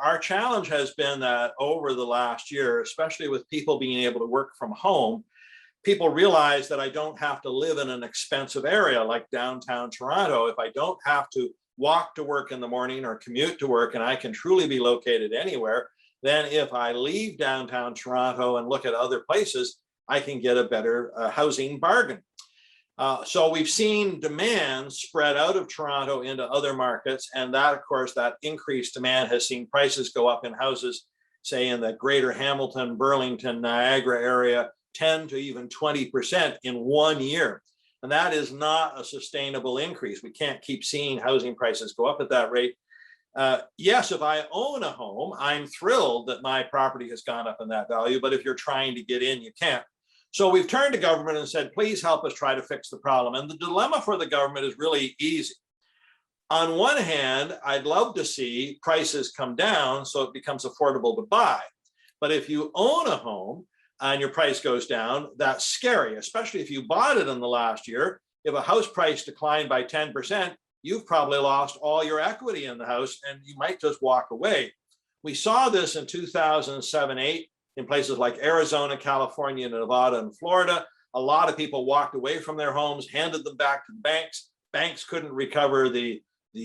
our challenge has been that over the last year, especially with people being able to work from home, people realize that I don't have to live in an expensive area like downtown Toronto. If I don't have to walk to work in the morning or commute to work, and I can truly be located anywhere, then if I leave downtown Toronto and look at other places, I can get a better housing bargain. So we've seen demand spread out of Toronto into other markets. And that, of course, that increased demand has seen prices go up in houses, say in the greater Hamilton, Burlington, Niagara area, 10 to even 20% in 1 year. And that is not a sustainable increase. We can't keep seeing housing prices go up at that rate. Yes, if I own a home, I'm thrilled that my property has gone up in that value. But if you're trying to get in, you can't. So we've turned to government and said, please help us try to fix the problem. And the dilemma for the government is really easy. On one hand, I'd love to see prices come down so it becomes affordable to buy. But if you own a home and your price goes down, that's scary, especially if you bought it in the last year. If a house price declined by 10%, you've probably lost all your equity in the house and you might just walk away. We saw this in 2007-8 in places like Arizona, California, Nevada, and Florida. A lot of people walked away from their homes, handed them back to the banks. Banks couldn't recover the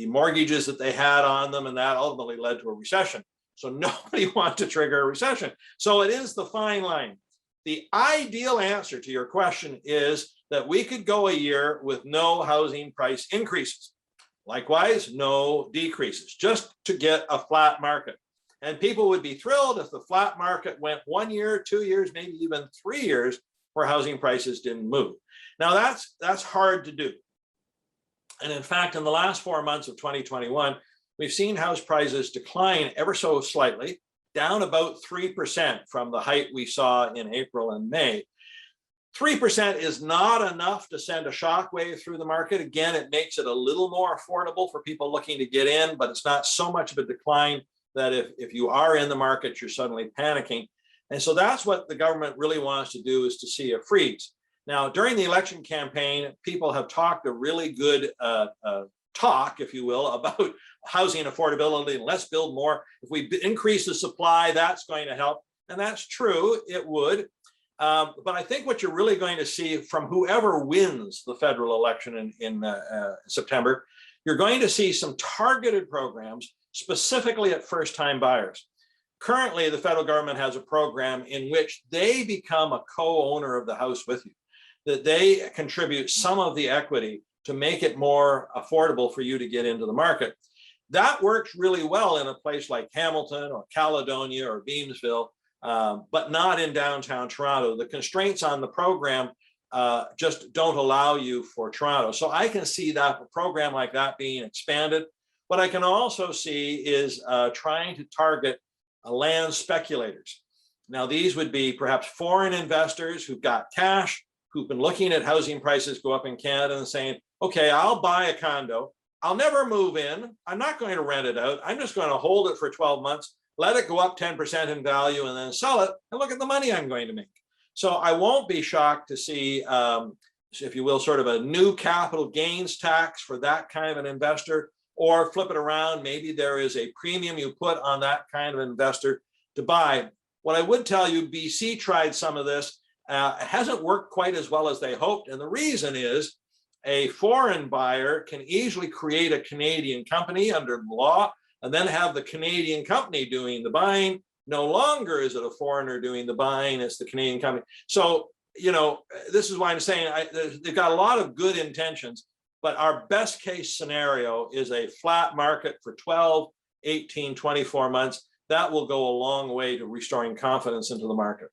mortgages that they had on them, and that ultimately led to a recession. So nobody wants to trigger a recession. So it is the fine line. The ideal answer to your question is that we could go a year with no housing price increases. Likewise, no decreases, just to get a flat market. And people would be thrilled if the flat market went 1 year, 2 years, maybe even 3 years where housing prices didn't move. Now that's hard to do. And in fact, in the last 4 months of 2021, we've seen house prices decline ever so slightly, down about 3% from the height we saw in April and May. 3% is not enough to send a shockwave through the market. Again, it makes it a little more affordable for people looking to get in, but it's not so much of a decline that if you are in the market, you're suddenly panicking. And so that's what the government really wants to do, is to see a freeze. Now, during the election campaign, people have talked a really good talk, if you will, about housing affordability and let's build more. If we increase the supply, that's going to help. And that's true, it would. But I think what you're really going to see from whoever wins the federal election in September, you're going to see some targeted programs specifically at first-time buyers. Currently, the federal government has a program in which they become a co-owner of the house with you, that they contribute some of the equity to make it more affordable for you to get into the market. That works really well in a place like Hamilton or Caledonia or Beamsville, but not in downtown Toronto. The constraints on the program just don't allow you for Toronto. So I can see that a program like that being expanded. What I can also see is trying to target land speculators. Now, these would be perhaps foreign investors who've got cash, who've been looking at housing prices go up in Canada and saying, okay, I'll buy a condo. I'll never move in. I'm not going to rent it out. I'm just going to hold it for 12 months, let it go up 10% in value, and then sell it, and look at the money I'm going to make. So I won't be shocked to see, if you will, sort of a new capital gains tax for that kind of an investor. Or flip it around, maybe there is a premium you put on that kind of investor to buy. What I would tell you, BC tried some of this. It hasn't worked quite as well as they hoped. And the reason is a foreign buyer can easily create a Canadian company under the law and then have the Canadian company doing the buying. No longer is it a foreigner doing the buying, it's the Canadian company. So, this is why I'm saying they've got a lot of good intentions. But our best case scenario is a flat market for 12, 18, 24 months. That will go a long way to restoring confidence into the market.